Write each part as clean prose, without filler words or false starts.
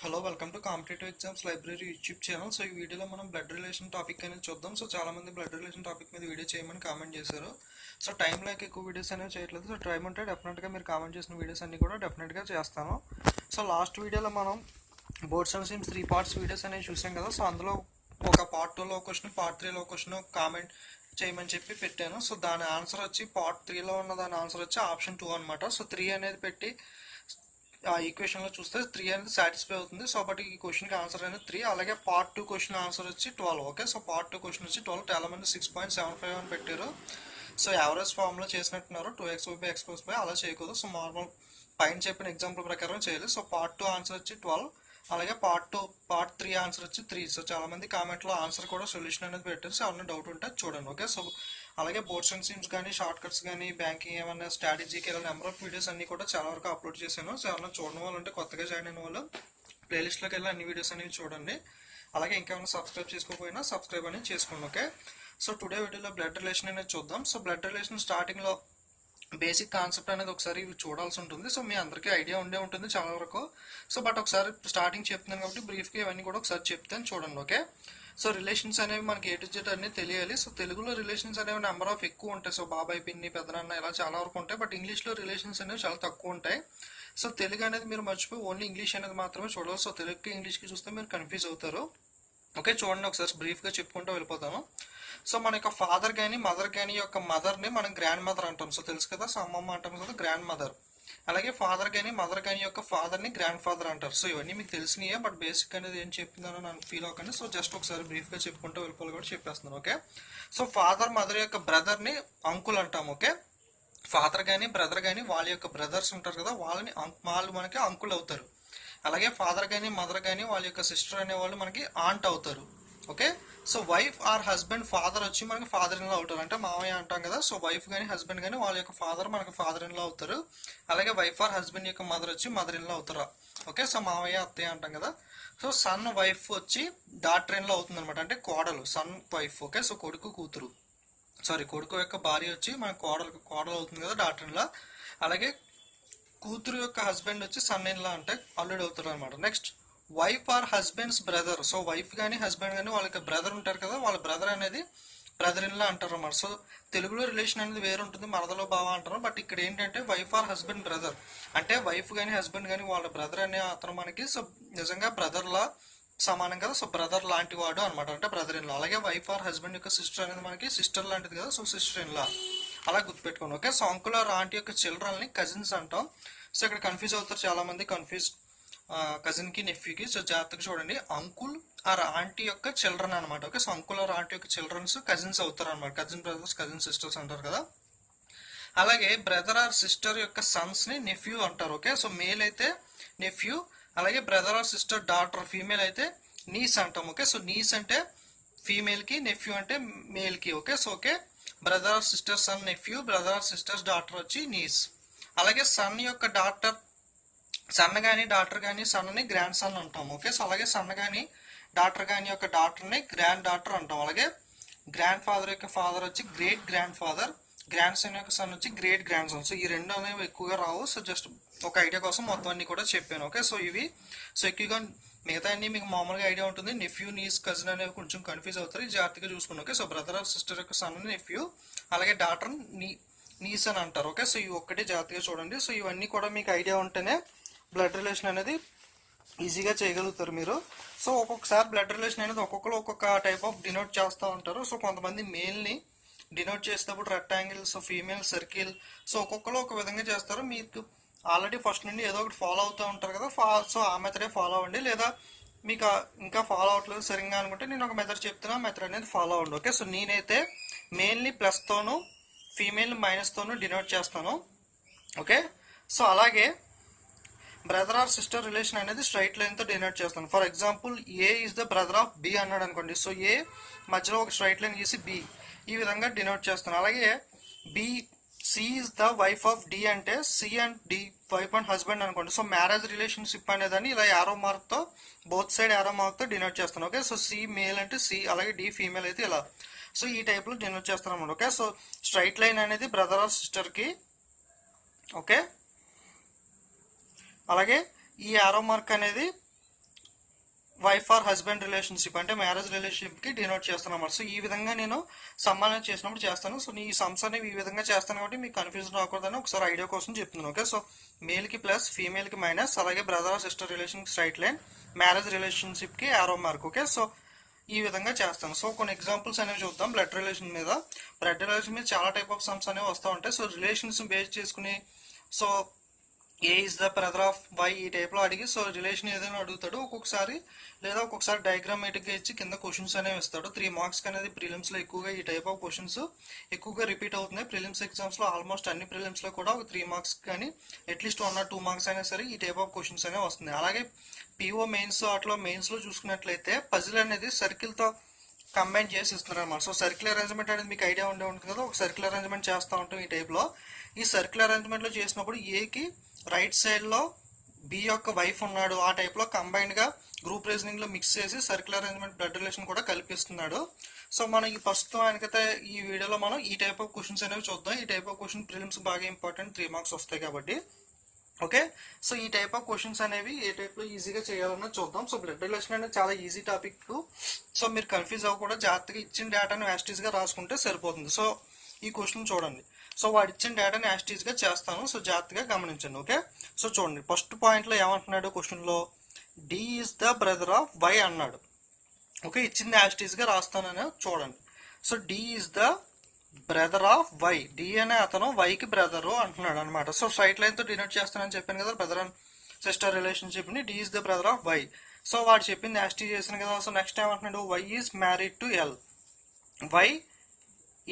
Hello welcome to competitive exams library YouTube channel. So ఈ వీడియోలో మనం బ్లడ్ రిలేషన్ టాపిక్ అనేది చూద్దాం. సో చాలా మంది బ్లడ్ రిలేషన్ టాపిక్ మీద వీడియో చేయమని కామెంట్ చేశారు. సో టైం లేక ఎక్కువ వీడియోస్ అనేవి చేయట్లేదు. సో టైం ఉంటే డెఫినెట్గా మీరు కామెంట్ చేసిన వీడియోస్ అన్ని కూడా డెఫినెట్గా చేస్తాను. సో లాస్ట్ వీడియోలో మనం boards and sims 3 parts videos అనేవి చూసాం కదా. సో అందులో ఒక పార్ట్ 2లో క్వశ్చన్, పార్ట్ 3లో క్వశ్చన్ కామెంట్ చేయమని చెప్పి పెట్టాను. సో దాని ఆన్సర్ వచ్చి పార్ట్ 3లో ఉన్న దాని ఆన్సర్ వచ్చి ఆప్షన్ 2 అనమాట. సో 3 అనేది పెట్టి ఆ ఈక్వేషన్ లో చూస్తే 3 అనేది సాటిస్ఫై అవుతుంది. సో బట్ ఈ క్వశ్చన్ కి ఆన్సర్ అనేది 3. అలాగే పార్ట్ 2 క్వశ్చన్ ఆన్సర్ వచ్చి 12. ఓకే, సో పార్ట్ 2 క్వశ్చన్ వచ్చి 12. చాలా మంది 6.75 అని పెట్టారు. సో యావరేజ్ ఫామ్ లో చేసినట్టున్నారు. 2x/x+y అలా చేయకూడదు. సో నార్మల్ పైన చెప్పిన ఎగ్జాంపుల్ ప్రకారం చేయాలి. సో పార్ట్ 2 ఆన్సర్ వచ్చి 12. అలాగే పార్ట్ 3 ఆన్సర్ వచ్చి 3. సో చాలా మంది కామెంట్ లో ఆన్సర్ కూడా సొల్యూషన్ అనేది పెట్టారు. సో ఏమన్నా డౌట్ ఉంటే చూడండి. ఓకే, సో అలాగే బోర్డ్స్ అండ్ సిమ్స్ కానీ, షార్ట్ కట్స్ కానీ, బ్యాంకింగ్ ఏమైనా స్ట్రాటజీకి ఇలా నెంబర్ ఆఫ్ వీడియోస్ అన్ని కూడా చాలా వరకు అప్లోడ్ చేశాను. సో ఏమైనా చూడడం వాళ్ళు ఉంటే, కొత్తగా జాయిన్ అయిన వాళ్ళు ప్లేలిస్ట్లోకి వెళ్ళి అన్ని వీడియోస్ అనేవి చూడండి. అలాగే ఇంకేమైనా సబ్స్క్రైబ్ చేసుకోకపోయినా సబ్స్క్రైబ్ అనేది చేసుకోండి. ఓకే, సో టుడే వీడియోలో బ్లడ్ రిలేషన్ అనేది చూద్దాం. సో బ్లడ్ రిలేషన్ స్టార్టింగ్లో బేసిక్ కాన్సెప్ట్ అనేది ఒకసారి చూడాల్సి ఉంటుంది. సో మీ అందరికీ ఐడియా ఉండే ఉంటుంది చాలా వరకు. సో బట్ ఒకసారి స్టార్టింగ్ చెప్తున్నాను కాబట్టి బ్రీఫ్గా ఇవన్నీ కూడా ఒకసారి చెప్తాను చూడండి. ఓకే, సో రిలేషన్స్ అనేవి మనకి ఏ టు జెడ్ అన్ని తెలియాలి. సో తెలుగులో రిలేషన్స్ అనేవి నెంబర్ ఆఫ్ ఎక్కువ ఉంటాయి. సో బాబాయ్, పిన్ని, పెద్దనాన్న ఇలా చాలా వరకు ఉంటాయి. బట్ ఇంగ్లీష్లో రిలేషన్స్ అనేవి చాలా తక్కువ ఉంటాయి. సో తెలుగు అనేది మీరు మర్చిపోయి ఓన్లీ ఇంగ్లీష్ అనేది మాత్రమే చూడాలి. సో తెలుగుకి ఇంగ్లీష్కి చూస్తే మీరు కన్ఫ్యూజ్ అవుతారు. ఓకే, చూడండి ఒకసారి బ్రీఫ్గా చెప్పుకుంటూ వెళ్ళిపోతాను. సో మన యొక్క ఫాదర్ కానీ మదర్ కానీ యొక్క మదర్ని మనం గ్రాండ్ మదర్ అంటాం. సో తెలుసు కదా, సో అమ్మమ్మ అంటాం కదా, గ్రాండ్ మదర్. అలాగే ఫాదర్ కానీ మదర్ కానీ యొక్క ఫాదర్ని గ్రాండ్ ఫాదర్ అంటారు. సో ఇవన్నీ మీకు తెలిసినాయే, బట్ బేసిక్ అనేది ఏం చెప్పిందో నాకు ఫీల్ అవ్వకండి. సో జస్ట్ ఒకసారి బ్రీఫ్గా చెప్పుకుంటూ వెళ్ళిపోవాలి కూడా చెప్పేస్తున్నాను. ఓకే, సో ఫాదర్ మదర్ యొక్క బ్రదర్ని అంకుల్ అంటాం. ఓకే, ఫాదర్ కానీ బ్రదర్ కానీ వాళ్ళ యొక్క బ్రదర్స్ ఉంటారు కదా, వాళ్ళు మనకి అంకుల్ అవుతారు. అలాగే ఫాదర్ కానీ మదర్ కానీ వాళ్ళ యొక్క సిస్టర్ అనే వాళ్ళు మనకి ఆంట్ అవుతారు. Okay, so wife or husband father వచ్చి మనకి ఫాదర్ ఇన్ లా అవుతారు, అంటే మామయ్య అంటాం కదా. సో వైఫ్ కానీ హస్బెండ్ కానీ వాళ్ళ యొక్క ఫాదర్ మనకి ఫాదర్ ఇన్ లా అవుతారు. అలాగే వైఫ్ ఆర్ హస్బెండ్ యొక్క మదర్ వచ్చి మదర్ ఇన్ లా అవుతారు. ఓకే, సో మామయ్య అత్తయ్య అంటాం కదా. సో సన్ వైఫ్ వచ్చి డాటర్ ఇన్ లా అవుతుంది అనమాట, అంటే కోడలు, సన్ వైఫ్. ఓకే, సో కొడుకు కూతురు, కొడుకు యొక్క భార్య వచ్చి మన కోడలు అవుతుంది కదా, డాటర్ ఇన్ లా. అలాగే కూతురు యొక్క హస్బెండ్ వచ్చి సన్ ఇన్ లా, అంటే అల్లుడు అవుతారు అనమాట. Next wife or husbands brother. So wife కానీ హస్బెండ్ కానీ వాళ్ళకి బ్రదర్ ఉంటారు కదా, వాళ్ళ బ్రదర్ అనేది బ్రదర్ ఇన్ లా అంటారు అన్నమాట. సో తెలుగులో రిలేషన్ అనేది వేరు ఉంటుంది, మరదలో బావ అంటారు. బట్ ఇక్కడ ఏంటంటే వైఫ్ ఆర్ హస్బెండ్ బ్రదర్, అంటే వైఫ్ కానీ హస్బెండ్ కానీ వాళ్ళ బ్రదర్ అనే అతను మనకి సో నిజంగా బ్రదర్ లా సమానం కదా. సో బ్రదర్ లాంటి వాడు అనమాట, అంటే బ్రదర్ ఇన్ లా. అలాగే వైఫ్ ఆర్ హస్బెండ్ యొక్క సిస్టర్ అనేది మనకి సిస్టర్ లాంటిది కదా, సో సిస్టర్ ఇన్ లా, అలా గుర్తుపెట్టుకోండి. Okay, so uncle or aunty యొక్క చిల్డ్రన్ ని కజిన్స్ అంటాం. సో ఇక్కడ కన్ఫ్యూజ్ అవుతారు చాలా మంది, కజిన్ కి నెఫ్యూకి. సో జాగ్రత్తగా చూడండి, అంకుల్ ఆర్ ఆంటీ యొక్క చిల్డ్రన్ అనమాట. Okay, so uncle or aunty యొక్క చిల్డ్రన్స్ కజిన్స్ అవుతారు అనమాట. కజిన్ బ్రదర్స్, కజిన్ సిస్టర్స్ అంటారు కదా. అలాగే బ్రదర్ ఆర్ సిస్టర్ యొక్క సన్స్ ని నెఫ్యూ అంటారు. ఓకే, సో మేల్ అయితే నెఫ్యూ, అలాగే brother or sister daughter female అయితే నీస్ అంటాం. ఓకే, సో నీస్ అంటే ఫీమేల్ కి, నెఫ్యూ అంటే మేల్ కి. Okay, so okay, brother or sister son nephew, brother or sisters daughter వచ్చి నీస్. అలాగే సన్ యొక్క డాటర్, సన్ కానీ డాటర్ కానీ సన్ని గ్రాండ్ సన్ అంటాం. ఓకే, సో అలాగే సన్ కానీ డాటర్ కానీ యొక్క డాటర్ని గ్రాండ్ డాటర్ అంటాం. అలాగే గ్రాండ్ ఫాదర్ యొక్క ఫాదర్ వచ్చి great grandfather, grandson యొక్క సన్ వచ్చి గ్రేట్ గ్రాండ్ సన్. సో ఈ రెండు అనేవి ఎక్కువగా రావు. సో జస్ట్ ఒక ఐడియా కోసం మొత్తం అన్ని కూడా చెప్పాను. ఓకే, సో ఇవి సో ఎక్కువగా మిగతా అన్ని మీకు మామూలుగా ఐడియా ఉంటుంది. నెఫ్యూ, నీస్, కజిన్ అనేవి కొంచెం కన్ఫ్యూజ్ అవుతారు, జాగ్రత్తగా చూసుకోండి. Okay, so brother of sister యొక్క సన్ నెఫ్యూ, అలాగే డాటర్ నీస్ అని అంటారు. ఓకే, సో ఇవి ఒక్కటే జాగ్రత్తగా చూడండి. సో ఇవన్నీ కూడా మీకు ఐడియా ఉంటేనే బ్లడ్ రిలేషన్ అనేది ఈజీగా చేయగలుగుతారు మీరు. సో ఒక్కొక్కసారి బ్లడ్ రిలేషన్ అనేది ఒక్కొక్కరు ఒక్కొక్క టైప్ ఆఫ్ డినోట్ చేస్తూ ఉంటారు. సో కొంతమంది మేల్ని డినోట్ చేసేటప్పుడు rectangle, so female circle, so ఒక్కొక్కరు ఒక విధంగా చేస్తారు. మీకు ఆల్రెడీ ఫస్ట్ నుండి ఏదో ఒకటి ఫాలో అవుతూ ఉంటారు కదా, సో ఆ మెథడే ఫాలో అవ్వండి. లేదా మీకు ఇంకా ఫాలో అవ్వట్లేదు సరిగ్గా అనుకుంటే నేను ఒక మెథడ్ చెప్తున్నా, మెథడ్ అనేది ఫాలో అవ్వండి. ఓకే, సో నేనైతే మేల్ని ప్లస్తోను, ఫీమేల్ని మైనస్తోను డినోట్ చేస్తాను. ఓకే, సో అలాగే బ్రదర్ ఆర్ సిస్టర్ రిలేషన్ అనేది స్ట్రైట్ లైన్ తో డినోట్ చేస్తాను. For example A is the brother of B అన్నాడు అనుకోండి, సో ఏ మధ్యలో ఒక స్ట్రైట్ లైన్ గీసి బి, ఈ విధంగా డినోట్ చేస్తాను. అలాగే b c is the wife of d అంటే c and d wife and husband అనుకోండి, సో మ్యారేజ్ రిలేషన్షిప్ అనేదాన్ని ఇలా యారో మార్క్ తో బోత్ సైడ్ యారో మార్క్ తో డినోట్ చేస్తాను. ఓకే, సో సి మేల్ అంటే సి, అలాగే డి ఫీమేల్ అయితే ఇలా. సో ఈ టైప్ లో డినోట్ చేస్తాను అన్నమాట. ఓకే, సో స్ట్రైట్ లైన్ అనేది బ్రదర్ ఆర్ సిస్టర్ కి. ఓకే, అలాగే ఈ యారో మార్క్ అనేది వైఫ్ ఆర్ హస్బెండ్ రిలేషన్షిప్ అంటే మ్యారేజ్ రిలేషన్షిప్ కి డినోట్ చేస్తున్నాం అన్నమాట. సో ఈ విధంగా నేను సమ్ అనేది చేసినప్పుడు చేస్తాను. సో ఈ సమ్స్ అనేవి ఈ విధంగా చేస్తాను కాబట్టి మీకు కన్ఫ్యూజన్ రాకూడదని ఒకసారి ఐడియా కోసం చెప్తున్నాను. ఓకే, సో మేల్ కి ప్లస్, ఫీమేల్ కి మైనస్, అలాగే brother sister relation straight line, marriage relationship కి ఆరో మార్క్. ఓకే, సో ఈ విధంగా చేస్తాను. సో కొన్ని ఎగ్జాంపుల్స్ అనేవి చూద్దాం బ్లడ్ రిలేషన్ మీద. బ్లడ్ రిలేషన్ మీద చాలా టైప్ ఆఫ్ సమ్స్ అనేవి వస్తూ ఉంటాయి. సో రిలేషన్స్ బేస్ చేసుకుని so A is the brother of Y ఈ టైప్లో అడిగి సో రిలేషన్ ఏదైనా అడుగుతాడు ఒక్కొక్కసారి, లేదా ఒక్కొక్కసారి డయాగ్రామేటిక్గా ఇచ్చి కింద క్వశ్చన్స్ అనేవి ఇస్తాడు. 3 మార్క్స్ అనేది ప్రిలిమ్స్లో ఎక్కువగా ఈ టైప్ ఆఫ్ క్వశ్చన్స్ ఎక్కువగా రిపీట్ అవుతున్నాయి. ప్రిలిమ్స్ ఎగ్జామ్స్లో ఆల్మోస్ట్ అన్ని ప్రిలిమ్స్లో కూడా ఒక 3 మార్క్స్ కానీ అట్లీస్ట్ 1 or 2 మార్క్స్ అయినా సరే ఈ టైప్ ఆఫ్ క్వశ్చన్స్ అనేవి వస్తున్నాయి. అలాగే పిఓ మెయిన్స్ అట్లా మెయిన్స్లో చూసుకున్నట్లయితే పజిల్ అనేది సర్కిల్తో కంబైన్ చేసి ఇస్తున్నారు అన్నమాట. సో సర్కిల్ అరేంజ్మెంట్ అనేది మీకు ఐడియా ఉండే ఉంటుంది కదా, ఒక సర్కిల్ అరేంజ్మెంట్ చేస్తూ ఉంటాం ఈ టైప్లో. ఈ సర్కిల్ అరేంజ్మెంట్లో చేసినప్పుడు ఏకి రైట్ సైడ్లో బి యొక్క వైఫ్ ఉన్నాడు, ఆ టైప్లో కంబైన్డ్గా గ్రూప్ రీజనింగ్లో మిక్స్ చేసి సర్కిల్ అరేంజ్మెంట్ బ్లడ్ రిలేషన్ కూడా కల్పిస్తున్నాడు. సో మనం ఈ ప్రస్తుతం ఆయనకైతే ఈ వీడియోలో మనం ఈ టైప్ ఆఫ్ క్వశ్చన్స్ అనేవి చూద్దాం. ఈ టైప్ ఆఫ్ క్వశ్చన్ ప్రిలిమ్స్ బాగా ఇంపార్టెంట్, 3 మార్క్స్ వస్తాయి కాబట్టి. ఓకే, సో ఈ టైప్ ఆఫ్ క్వశ్చన్స్ అనేవి ఏ టైప్లో ఈజీగా చేయాలన్నది చూద్దాం. సో బ్లడ్ రిలేషన్ అనేది చాలా ఈజీ టాపిక్. సో మీరు కన్ఫ్యూజ్ అవ్వకుండా జాగ్రత్తగా ఇచ్చిన డేటాను యాస్టీస్గా రాసుకుంటే సరిపోతుంది. సో ఈ క్వశ్చన్ చూడండి. సో వాడు ఇచ్చిన డేటాని యాస్టీస్గా చేస్తాను. సో జాగ్రత్తగా గమనించండి. ఓకే, సో చూడండి ఫస్ట్ పాయింట్లో ఏమంటున్నాడు క్వశ్చన్లో, D is the brother of Y అన్నాడు. ఓకే, ఇచ్చింది యాస్టీస్గా రాస్తానని చూడండి. So D is the brother of Y, D అనే అతను వైకి బ్రదరు అంటున్నాడు అనమాట. సో స్ట్రైట్ లైన్తో డినోట్ చేస్తానని చెప్పాను కదా బ్రదర్ అండ్ సిస్టర్ రిలేషన్షిప్ని, d is the brother of y. So వాడు చెప్పింది యాస్టీ చేశాను కదా. సో నెక్స్ట్ ఏమంటున్నాడు, y is married to l, y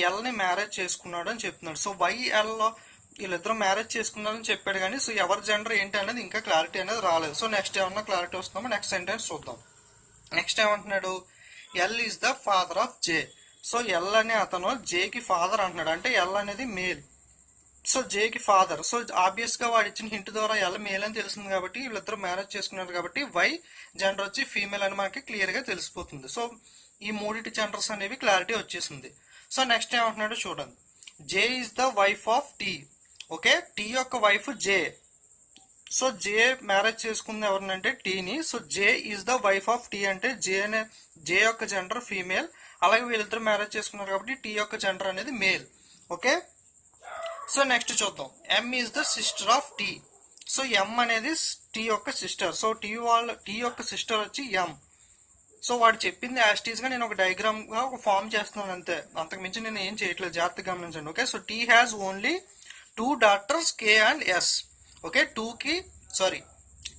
ఎల్ని మ్యారేజ్ చేసుకున్నాడు అని చెప్తున్నాడు. సో వై ఎల్లో వీళ్ళిద్దరూ మ్యారేజ్ చేసుకున్నారని చెప్పాడు కానీ సో ఎవరి జెండర్ ఏంటి అనేది ఇంకా క్లారిటీ అనేది రాలేదు. సో నెక్స్ట్ ఏమన్నా క్లారిటీ వస్తుందో నెక్స్ట్ సెంటెన్స్ చూద్దాం. నెక్స్ట్ ఏమంటున్నాడు, L is the father of J. So l అనే అతను జేకి ఫాదర్ అంటున్నాడు, అంటే ఎల్ అనేది మేల్, సో జేకి ఫాదర్. సో ఆబ్వియస్గా వాడు ఇచ్చిన హింట్ ద్వారా ఎల్ మేల్ అని తెలిసింది కాబట్టి వీళ్ళిద్దరూ మ్యారేజ్ చేసుకున్నారు కాబట్టి వై జెండర్ వచ్చి ఫీమేల్ అని మనకి క్లియర్గా తెలిసిపోతుంది. సో ఈ మూడింటి జెండర్స్ అనేవి క్లారిటీ వచ్చేసింది. సో నెక్స్ట్ ఏమంటున్నాడు చూడండి, j is the wife of t. Okay, tea యొక్క wife j. So j marriage చేసుకుంది ఎవరినంటే టీని. So j is the wife of t అంటే జే యొక్క జెండర్ ఫీమేల్, అలాగే వీళ్ళిద్దరు మ్యారేజ్ చేసుకున్నారు కాబట్టి టీ యొక్క జెండర్ అనేది మేల్. ఓకే, సో నెక్స్ట్ చూద్దాం, m is the sister of tea. So m అనేది టీ యొక్క సిస్టర్. సో టీ యొక్క సిస్టర్ వచ్చి ఎం. సో వాడు చెప్పింది యాస్టీస్గా నేను ఒక డయాగ్రామ్గా ఒక ఫామ్ చేస్తున్నాను అంతే, అంతకుమించి నేను ఏం చేయట్లేదు, జాగ్రత్తగా గమనించండి. Okay, so T has only 2 daughters K and S. Okay,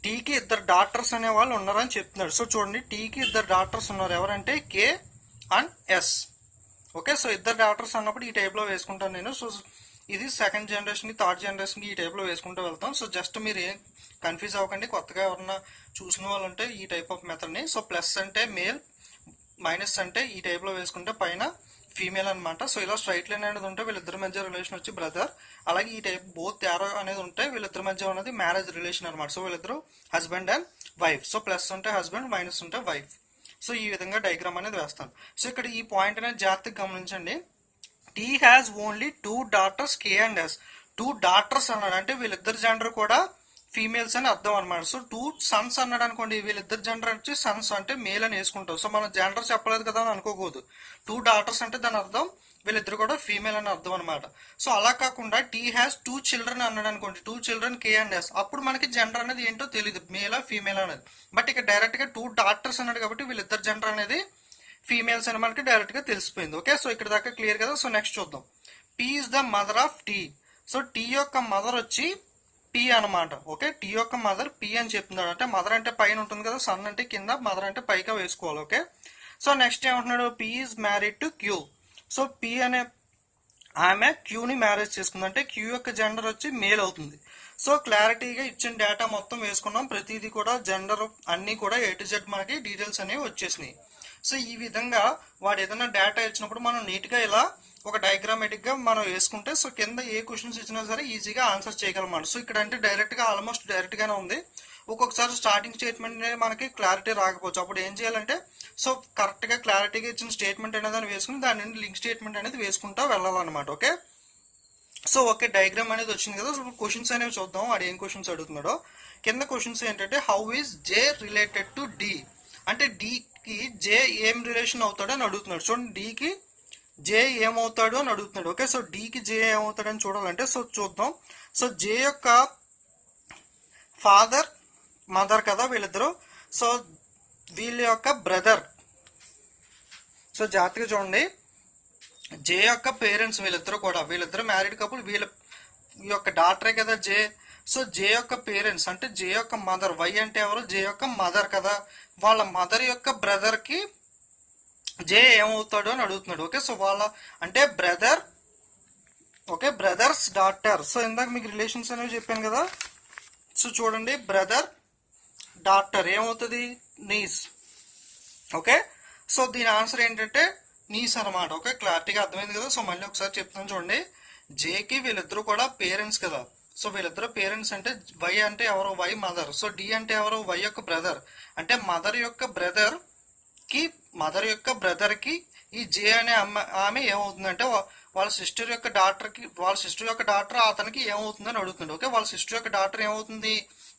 టీకి 2 డాటర్స్ అనే వాళ్ళు ఉన్నారని చెప్తున్నాడు. సో చూడండి టీకి 2 డాటర్స్ ఉన్నారు, ఎవరంటే K and S. Okay, so 2 daughters అన్నప్పుడు ఈ టైప్లో వేసుకుంటాను నేను. సో ఇది సెకండ్ జనరేషన్కి థర్డ్ జనరేషన్కి ఈ టైప్లో వేసుకుంటూ వెళ్తాం. సో జస్ట్ మీరు ఏం కన్ఫ్యూజ్ అవ్వకండి, కొత్తగా ఎవరన్నా చూసిన వాళ్ళు ఉంటే ఈ టైప్ ఆఫ్ మెథడ్ని. సో ప్లస్ అంటే మేల్, మైనస్ అంటే ఈ టైప్లో వేసుకుంటే పైన ఫీమేల్ అనమాట. సో ఇలా స్ట్రైట్ లైన్ అనేది ఉంటే వీళ్ళిద్దరి మధ్య రిలేషన్ వచ్చి బ్రదర్, అలాగే ఈ టైప్ బోత్ యారో అనేది ఉంటే వీళ్ళిద్దరి మధ్య ఉన్నది మ్యారేజ్ రిలేషన్ అనమాట. సో వీళ్ళిద్దరు husband and wife. So plus ఉంటే హస్బెండ్, మైనస్ ఉంటే వైఫ్. సో ఈ విధంగా డయాగ్రామ్ అనేది వేస్తాను. సో ఇక్కడ ఈ పాయింట్ అనేది జాగ్రత్తగా గమనించండి. T has only 2 daughters K and S. 2 daughters అన్నాడు అంటే వీళ్ళిద్దరు జెండర్ కూడా ఫీమేల్స్ అని అర్థం అనమాట. సో 2 sons అన్నాడు అనుకోండి, వీళ్ళిద్దరు జెండర్ వచ్చి సన్స్ అంటే మేల్ అని వేసుకుంటాం. సో మనం జెండర్ చెప్పలేదు కదా అని అనుకోకూడదు. 2 daughters అంటే దాని అర్థం వీళ్ళిద్దరు కూడా ఫీమేల్ అని అర్థం అనమాట. సో అలా కాకుండా టీ హ్యాస్ 2 children అన్నాడు అనుకోండి, 2 children కే అండ్ ఎస్, అప్పుడు మనకి జెండర్ అనేది ఏంటో తెలియదు, మేలా ఫీమేల్ అనేది. బట్ ఇక డైరెక్ట్గా 2 daughters అన్నాడు కాబట్టి వీళ్ళిద్దరు జెండర్ అనేది ఫీమేల్స్ అని మనకి డైరెక్ట్గా తెలిసిపోయింది. ఓకే, సో ఇక్కడ దాకా క్లియర్ కదా. సో నెక్స్ట్ చూద్దాం, P is the mother of tea. So tea యొక్క మదర్ వచ్చి పి అనమాట. ఓకే, టీ యొక్క మదర్ పి అని చెప్తున్నాడు, అంటే మదర్ అంటే పైన ఉంటుంది కదా, సన్ అంటే కింద, మదర్ అంటే పైగా వేసుకోవాలి. ఓకే, సో నెక్స్ట్ ఏమంటున్నాడు, P is married to Q. So P అనే ఆమె క్యూని మ్యారేజ్ చేసుకుంది, అంటే క్యూ యొక్క జెండర్ వచ్చి మేల్ అవుతుంది. సో క్లారిటీగా ఇచ్చిన డేటా మొత్తం వేసుకున్నాం, ప్రతిదీ కూడా జెండర్ అన్నీ కూడా A to Z మనకి డీటెయిల్స్ అనేవి వచ్చేసినాయి. సో ఈ విధంగా వాడు ఏదైనా డేటా ఇచ్చినప్పుడు మనం నీట్గా ఇలా ఒక డయాగ్రామేటిక్గా మనం వేసుకుంటే సో కింద ఏ క్వశ్చన్స్ ఇచ్చినా సరే ఈజీగా ఆన్సర్ చేయగలమాట. సో ఇక్కడ అంటే డైరెక్ట్గా ఆల్మోస్ట్ డైరెక్ట్గానే ఉంది. ఒక్కొక్కసారి స్టార్టింగ్ స్టేట్మెంట్ మనకి క్లారిటీ రాకపోవచ్చు, అప్పుడు ఏం చేయాలంటే సో కరెక్ట్గా క్లారిటీగా ఇచ్చిన స్టేట్మెంట్ అనేది వేసుకుని దాని నుండి లింక్ స్టేట్మెంట్ అనేది వేసుకుంటా వెళ్ళాలన్నమాట. ఓకే, సో ఓకే డయాగ్రామ్ అనేది వచ్చింది కదా. సో క్వశ్చన్స్ అనేవి చూద్దాం, వాడు ఏం క్వశ్చన్స్ అడుగుతున్నాడో. కింద క్వశ్చన్స్ ఏంటంటే how is J related to D. అంటే డికి జే ఏం రిలేషన్ అవుతాడో అని అడుగుతున్నాడు. చూడండి, డికి జే ఏమవుతాడు అని అడుగుతున్నాడు. ఓకే, సో డికి జే ఏమవుతాడని చూడాలంటే సో చూద్దాం. సో జే యొక్క ఫాదర్ మదర్ కదా వీళ్ళిద్దరు. సో వీళ్ళ యొక్క బ్రదర్. సో జాగ్రత్తగా చూడండి, జే యొక్క పేరెంట్స్ వీళ్ళిద్దరు మ్యారీడ్ కపుల్. వీళ్ళ యొక్క డాటరే కదా జే. సో జే యొక్క పేరెంట్స్ అంటే జే యొక్క మదర్. వై అంటే ఎవరు? జే యొక్క మదర్ కదా. వాళ్ళ మదర్ యొక్క బ్రదర్ కి జే ఏమవుతాడు అని అడుగుతున్నాడు. ఓకే, సో వాళ్ళ అంటే brother. Okay, brothers daughter. So ఇందాక మీకు రిలేషన్స్ అనేవి చెప్పాను కదా. సో చూడండి, బ్రదర్ డాటర్ ఏమవుతుంది? నీస్. ఓకే, సో దీని ఆన్సర్ ఏంటంటే నీస్ అనమాట. ఓకే, క్లారిటీగా అర్థమైంది కదా. సో మళ్ళీ ఒకసారి చెప్తాను చూడండి. జేకి వీళ్ళిద్దరూ కూడా పేరెంట్స్ కదా. సో వీళ్ళిద్దరు పేరెంట్స్ అంటే వై అంటే ఎవరు? Why mother. సో డి అంటే ఎవరు? వై యొక్క బ్రదర్. అంటే మదర్ యొక్క బ్రదర్ కి ఈ జే అనే ఆమె ఏమవుతుందంటే వాళ్ళ సిస్టర్ యొక్క డాటర్ అతనికి ఏమవుతుందని అడుగుతుంది. ఓకే, వాళ్ళ సిస్టర్ యొక్క డాటర్ ఏమవుతుంది?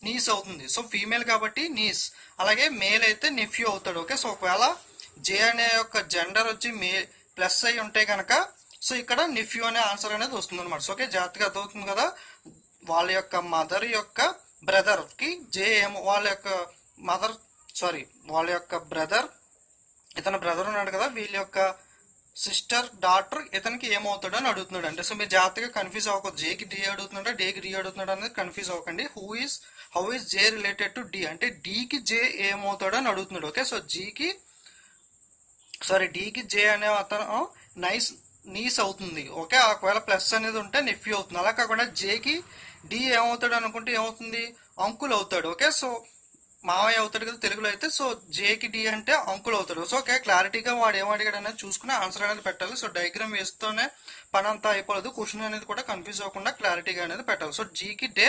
నీస్ అవుతుంది. సో ఫీమేల్ కాబట్టి నీస్. అలాగే మేల్ అయితే నెఫ్యూ అవుతాడు. ఓకే, సో ఒకవేళ జే అనే యొక్క జెండర్ వచ్చి ప్లస్ అయి ఉంటే కనుక సో ఇక్కడ నెఫ్యూ అనే ఆన్సర్ అనేది వస్తుంది అనమాట. సో ఓకే, జాగ్రత్తగా అర్థమవుతుంది కదా. వాళ్ళ యొక్క మదర్ యొక్క బ్రదర్ కి జే ఏమో వాళ్ళ యొక్క బ్రదర్, ఇతని బ్రదర్ ఉన్నాడు కదా, వీళ్ళ యొక్క సిస్టర్ డాటర్ ఇతనికి ఏమవుతాడు అని అడుగుతున్నాడు. అంటే సో మీరు జాగ్రత్తగా కన్ఫ్యూజ్ అవ్వకూడదు. జేకి డి అడుగుతున్నాడా, డేకి డి అడుగుతున్నాడు అనేది కన్ఫ్యూజ్ అవ్వకండి. How is J related to D అంటే డికి జే ఏమవుతాడు అని అడుగుతున్నాడు. ఓకే, సో డికి జే అనే అతను నీస్ అవుతుంది. ఓకే, ఒకవేళ ప్లస్ అనేది ఉంటే నెఫ్యూ అవుతుంది. అలా కాకుండా జేకి డి ఏమవుతాడు అనుకుంటే ఏమవుతుంది? అంకుల్ అవుతాడు. ఓకే, సో మావయ్య అవుతాడు కదా తెలుగులో అయితే. సో జేకి డి అంటే అంకుల్ అవుతాడు. సో ఓకే, క్లారిటీగా వాడు ఏమడిగాడు అనేది చూసుకుని ఆన్సర్ అనేది పెట్టాలి. సో డయాగ్రామ్ వేస్తూనే పని అంతా అయిపోలేదు. క్వశ్చన్ అనేది కూడా కన్ఫ్యూజ్ అవ్వకుండా క్లారిటీగా అనేది పెట్టాలి. సో జీకి డే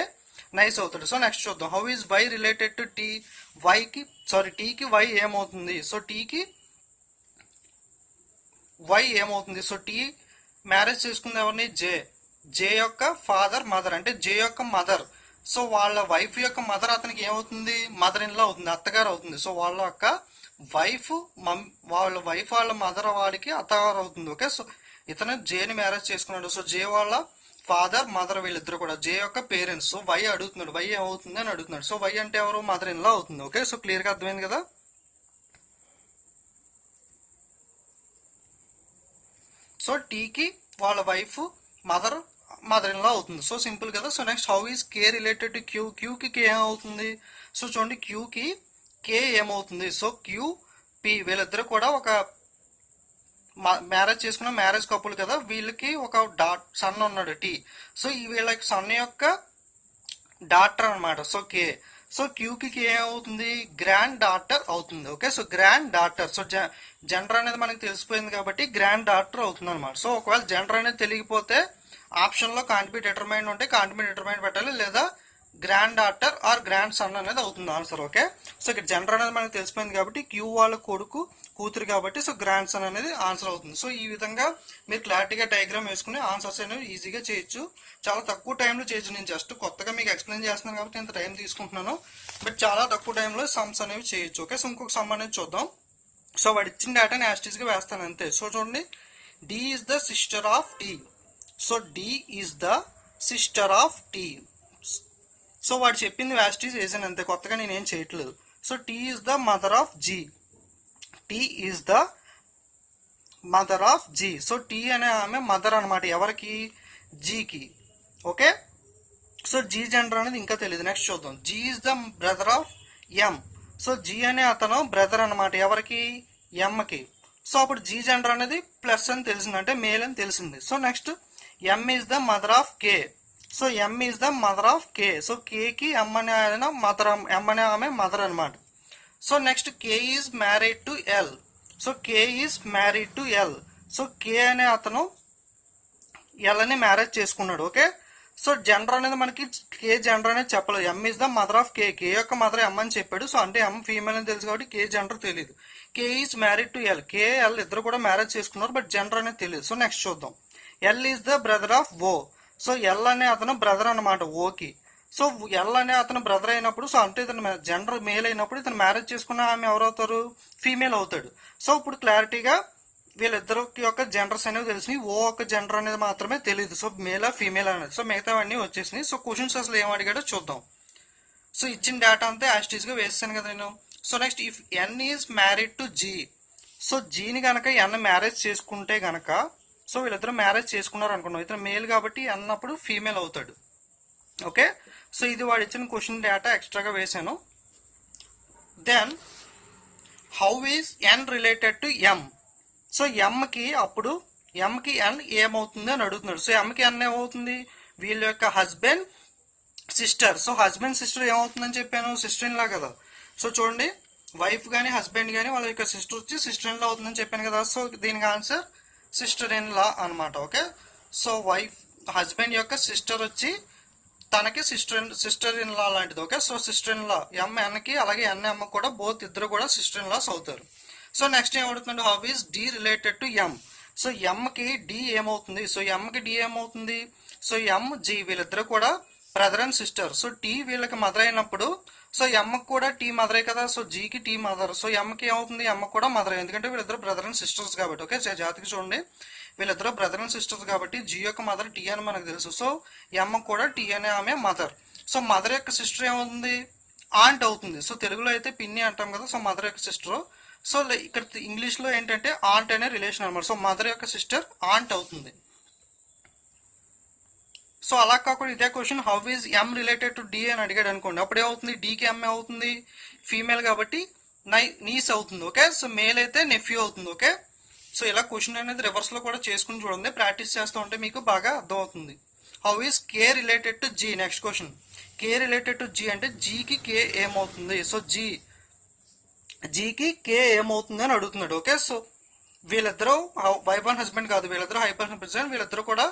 నైస్ అవుతాడు. సో నెక్స్ట్ చూద్దాం. How is Y related to T? టీకి వై ఏమవుతుంది? సో టీకి వై ఏమవుతుంది? సో టీ మ్యారేజ్ చేసుకుంది ఎవరిని? జే యొక్క ఫాదర్ మదర్ అంటే జే యొక్క మదర్. సో వాళ్ళ వైఫ్ యొక్క మదర్ అతనికి ఏమవుతుంది? మదర్ ఇన్ లా అవుతుంది, అత్తగారు అవుతుంది. సో వాళ్ళ యొక్క వాళ్ళ మదర్ వాడికి అత్తగారు అవుతుంది. ఓకే, సో ఇతను జేని మ్యారేజ్ చేసుకున్నాడు. సో జే వాళ్ళ ఫాదర్ మదర్ వీళ్ళిద్దరు కూడా జే యొక్క పేరెంట్స్. సో వై అడుగుతున్నాడు, వై ఏమవుతుంది అని అడుగుతున్నాడు. సో వై అంటే ఎవరు? మదర్ ఇన్ లా అవుతుంది. ఓకే, సో క్లియర్ గా అర్థమైంది కదా. సో టీకి వాళ్ళ వైఫ్ మదర్ ఇన్ లా అవుతుంది. సో సింపుల్ కదా. So next how is k related to q? క్యూకి కే ఏమవుతుంది? సో చూడండి, క్యూకి కే ఏమవుతుంది? సో క్యూ పి వీళ్ళిద్దరు కూడా ఒక మ్యారేజ్ చేసుకున్న మ్యారేజ్ కపుల్ కదా. వీళ్ళకి ఒక సన్ ఉన్నాడు టీ. సో వీళ్ళకి సన్ యొక్క డాటర్ అనమాట. సో కే. సో క్యూకి ఏమవుతుంది? గ్రాండ్ డాటర్ అవుతుంది. Okay, so grand daughter. So gender అనేది మనకి తెలిసిపోయింది కాబట్టి గ్రాండ్ డాటర్ అవుతుంది అనమాట. సో ఒకవేళ జెండర్ అనేది తెలియకపోతే ఆప్షన్ లో కాంట్ బి డిటర్మైన్ ఉంటే కాంట్ బి డిటర్మైన్ పెట్టాలి, లేదా grand daughter or grand son అనేది అవుతుంది ఆన్సర్. ఓకే, సో ఇక్కడ జెండర్ అనేది మనకు తెలిసిపోయింది కాబట్టి క్యూ వాళ్ళ కూతురు కాబట్టి సో గ్రాండ్ సన్ అనేది ఆన్సర్ అవుతుంది. సో ఈ విధంగా మీరు క్లారిటీగా డయాగ్రామ్ వేసుకుని ఆన్సర్స్ అనేవి ఈజీగా చేయొచ్చు. చాలా తక్కువ టైంలో చేయొచ్చు. నేను జస్ట్ కొత్తగా మీకు ఎక్స్ప్లెయిన్ చేస్తున్నాను కాబట్టి ఇంత టైం తీసుకుంటున్నాను, బట్ చాలా తక్కువ టైంలో సమ్స్ అనేవి చేయొచ్చు. ఓకే, సో ఇంకొక సమ్ అనేది చూద్దాం. సో వాడు ఇచ్చిన డేటాని యాస్టీస్ గా వేస్తాను అంతే. సో చూడండి, D is the sister of tea. So D is the sister of tea. So వాడు చెప్పింది యాస్టీస్ వేసాను అంతే, కొత్తగా నేనేం చేయట్లేదు. So T is the mother of G. T is the mother of G. So T అనే ఆమె మదర్ అనమాట. ఎవరికి? జీకి. ఓకే, సో జీ జెండర్ అనేది ఇంకా తెలియదు. నెక్స్ట్ చూద్దాం. G is the brother of M. So G అనే అతను బ్రదర్ అనమాట. ఎవరికి? ఎంకి. సో అప్పుడు జీ జెండర్ అనేది ప్లస్ అని తెలిసింది, అంటే మేల్ అని తెలిసింది. So next m is the mother of k. So m is the mother of k. So కేకి ఎం అనే ఆమె మదర్ అనమాట. So next k is married to l. So k is married to l. So k అనే అతను L అని marriage చేసుకున్నాడు. Okay, so gender అనేది మనకి కే జెండర్ అనేది చెప్పలేదు. ఎం ఈజ్ ద మదర్ ఆఫ్ కే. కే యొక్క మదర్ ఎం అని చెప్పాడు. సో అంటే ఎం ఫీమేల్ అని తెలుసు కాబట్టి కే జెండర్ తెలియదు. K is married to l. K l ఇద్దరు కూడా మ్యారేజ్ చేసుకున్నారు, బట్ జెండర్ అనేది తెలియదు. సో నెక్స్ట్ చూద్దాం. L is the brother of o. So l అనే అతను బ్రదర్ అనమాట ఓకి. సో ఎల్ అనే అతను బ్రదర్ అయినప్పుడు, సో అంటే ఇతను జెండర్ మేల్ అయినప్పుడు ఇతను మ్యారేజ్ చేసుకున్న ఆమె ఎవరవుతారు, ఫీమేల్ అవుతాడు. సో ఇప్పుడు క్లారిటీగా వీళ్ళిద్దరు యొక్క జెండర్స్ అనేవి తెలిసినాయి, ఓ ఒక జెండర్ అనేది మాత్రమే తెలియదు, సో మేలా ఫీమేల్ అనేది. సో మిగతావన్నీ వచ్చేసినాయి. సో క్వశ్చన్స్ అసలు ఏం అడిగాడో చూద్దాం. సో ఇచ్చిన డేటా అంతా యాస్టీస్ గా వేస్తాను కదా నేను. So next, if n is married to g, so జీని కనుక ఎన్ మ్యారేజ్ చేసుకుంటే గనక, సో వీళ్ళిద్దరు మ్యారేజ్ చేసుకున్నారు అనుకున్నాం, ఇతను మేల్ కాబట్టి ఎన్ అప్పుడు ఫీమేల్ అవుతాడు. ఓకే, సో ఇది వాడు ఇచ్చిన క్వశ్చన్ డేటా ఎక్స్ట్రాగా వేసాను. Then how is n related to m, so ఎంకి అప్పుడు ఎంకి ఎన్ ఏమవుతుంది అని అడుగుతున్నాడు. సో ఎంకి ఎన్ ఏమవుతుంది, వీళ్ళ యొక్క husband sister. So husband sister ఏమవుతుందని చెప్పాను, సిస్టర్ ఇన్ లా కదా. సో చూడండి, వైఫ్ కానీ హస్బెండ్ కానీ వాళ్ళ యొక్క సిస్టర్ వచ్చి సిస్టర్ ఇన్ లా అవుతుందని చెప్పాను కదా. సో దీనికి ఆన్సర్ సిస్టర్ ఇన్ లా అనమాట. ఓకే, సో వైఫ్ హస్బెండ్ యొక్క సిస్టర్ వచ్చి తనకి సిస్టర్ ఇన్ లా లాంటిది. Okay, so sister in law m ఎన్కి అలాగే ఎన్ ఎమ్ కూడా బోత్ ఇద్దరు కూడా సిస్టర్ ఇన్ లాస్ అవుతారు. సో నెక్స్ట్ ఏమవుతుంది, how is d related to m, so ఎంకి డి ఏమవుతుంది, సో ఎంకి డి ఏమవుతుంది, సో ఎం జి వీళ్ళిద్దరు కూడా brother and sister. So t వీళ్ళకి మదర్ అయినప్పుడు, సో ఎమ్మకి కూడా టీ మదరే కదా, సో జీకి టీ మదర్, సో ఎమ్మకి ఏమవుతుంది, ఎమ్మకి కూడా మదర్, ఎందుకంటే వీళ్ళిద్దరు బ్రదర్ అండ్ సిస్టర్స్ కాబట్టి. ఓకే, జాతికి చూడండి, వీళ్ళిద్దరు బ్రదర్ అండ్ సిస్టర్స్ కాబట్టి జీ యొక్క మదర్ టీ అని మనకు తెలుసు. సో ఎమ్మకి కూడా టీ అనే ఆమె మదర్. సో మదర్ యొక్క సిస్టర్ ఏమవుతుంది, ఆంట్ అవుతుంది. సో తెలుగులో అయితే పిన్ని అంటాం కదా, సో మదర్ యొక్క సిస్టర్. సో ఇక్కడ ఇంగ్లీష్ లో ఏంటంటే ఆంట్ అనే రిలేషన్ అనమాట. సో మదర్ యొక్క సిస్టర్ ఆంట్ అవుతుంది. సో అలా కాకుండా ఇదే question how is M related to D అని అడిగాడు అనుకోండి, అప్పుడు ఏమవుతుంది, డీకి ఎం అవుతుంది, ఫీమేల్ కాబట్టి నీస్ అవుతుంది. ఓకే, సో మేల్ అయితే నెఫ్యూ అవుతుంది. ఓకే, సో ఇలా క్వశ్చన్ అనేది రివర్స్ లో కూడా చేసుకుని చూడండి, ప్రాక్టీస్ చేస్తూ ఉంటే మీకు బాగా అర్థమవుతుంది. How is K related to G, next question, K related to G అంటే జీకి కే ఏమవుతుంది, సో జీకి కే ఏమవుతుంది అని అడుగుతున్నాడు. ఓకే, సో వీళ్ళిద్దరూ వైఫ్ అండ్ హస్బెండ్ కాదు, వీళ్ళిద్దరూ హైపర్ హస్బెండ్, వీళ్ళిద్దరూ కూడా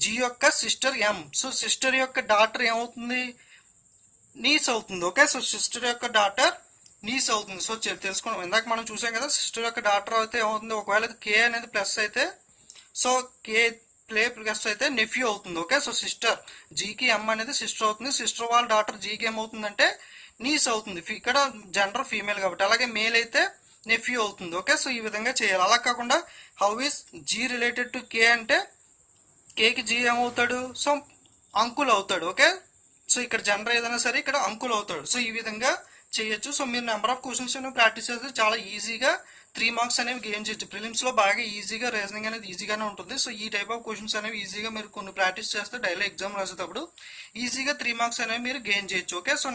జీ యొక్క సిస్టర్ ఎం. సో సిస్టర్ యొక్క డాటర్ ఏమవుతుంది, నీస్ అవుతుంది. ఓకే, సో సిస్టర్ యొక్క డాటర్ నీస్ అవుతుంది. సో తెలుసుకున్నాం, ఇందాక మనం చూసాం కదా, సిస్టర్ యొక్క డాటర్ అయితే ఏమవుతుంది, ఒకవేళ కే అనేది ప్లస్ అయితే, సో కే ప్లస్ అయితే నెఫ్యూ అవుతుంది. ఓకే, సో సిస్టర్ జీకి ఎం అనేది సిస్టర్ అవుతుంది, సిస్టర్ వాళ్ళ డాటర్ జీకి ఏమవుతుందంటే నీస్ అవుతుంది. ఇక్కడ జెండర్ ఫీమేల్ కాబట్టి, అలాగే మేల్ అయితే నెఫ్యూ అవుతుంది. ఓకే, సో ఈ విధంగా చేయాలి. అలా కాకుండా how is G related to K అంటే కేకి జీ ఏమవుతాడు, సో అంకుల్ అవుతాడు. ఓకే, సో ఇక్కడ జెండర్ ఏదైనా సరే ఇక్కడ అంకుల్ అవుతాడు. సో ఈ విధంగా చేయొచ్చు. సో మీరు నెంబర్ ఆఫ్ క్వశ్చన్స్ అనేవి ప్రాక్టీస్ చేస్తే చాలా ఈజీగా 3 మార్క్స్ అనేవి గెయిన్ చేయొచ్చు. ప్రిలిమ్స్ లో బాగా ఈజీగా రీజనింగ్ అనేది ఈజీగానే ఉంటుంది. సో ఈ టైప్ ఆఫ్ క్వశ్చన్స్ అనేవి ఈజీగా మీరు కొన్ని ప్రాక్టీస్ చేస్తే డైలీ ఎగ్జామ్ రాసేటప్పుడు ఈజీగా 3 మార్క్స్ అనేవి మీరు గెయిన్ చేయొచ్చు. ఓకే, సో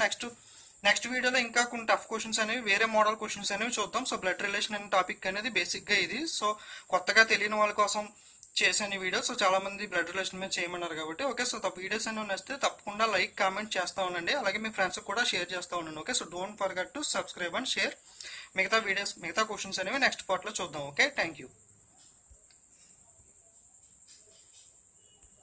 నెక్స్ట్ వీడియోలో ఇంకా కొన్ని టఫ్ క్వశ్చన్స్ అనేవి, వేరే మోడల్ క్వశ్చన్స్ అనేవి చూద్దాం. సో బ్లడ్ రిలేషన్ అనే టాపిక్ అనేది బేసిక్ గా ఇది. సో కొత్తగా తెలియని వాళ్ళ కోసం చేసిన వీడియో. సో చాలా మంది బ్లడ్ రిలేషన్ మీద చేయమన్నారు కాబట్టి. ఓకే, సో వీడియోస్ అనేవి నచ్చితే తప్పకుండా లైక్ కామెంట్ చేస్తా ఉండండి, అలాగే మీ ఫ్రెండ్స్ కూడా షేర్ చేస్తూ ఉండండి. Okay, so don't forget to subscribe and share. మిగతా క్వశ్చన్స్ అనేవి నెక్స్ట్ పార్ట్ లో చూద్దాం. Okay, thank you.